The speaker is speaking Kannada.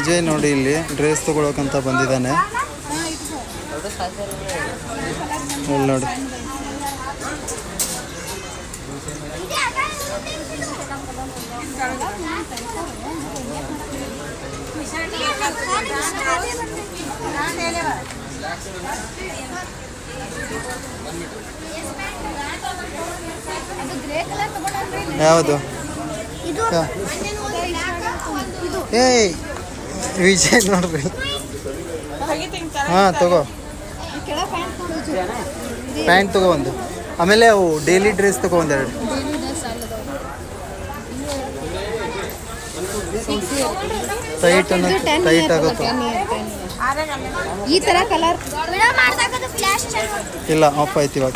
ವಿಜಯ್ ನೋಡಿ ಇಲ್ಲಿ ಡ್ರೆಸ್ ತಗೊಳಕಂತ ಬಂದಿದ್ದಾನೆ. ಇಲ್ಲಿ ನೋಡಿ ಯಾವುದು ಏಯ್ ವಿಜಯ್ ನೋಡ್ರಿ. ಹಾಂ ತಗೋ, ಪ್ಯಾಂಟ್ ತಗೋ ಒಂದು, ಆಮೇಲೆ ಅವು ಡೈಲಿ ಡ್ರೆಸ್ ತಗೋ ಒಂದೆರಡು. ಟೈಟ್ ಆಗುತ್ತೆ ಈ ತರ ಕಲರ್ ಇಲ್ಲ, ಆಫ್ ಆಯ್ತು ಇವಾಗ.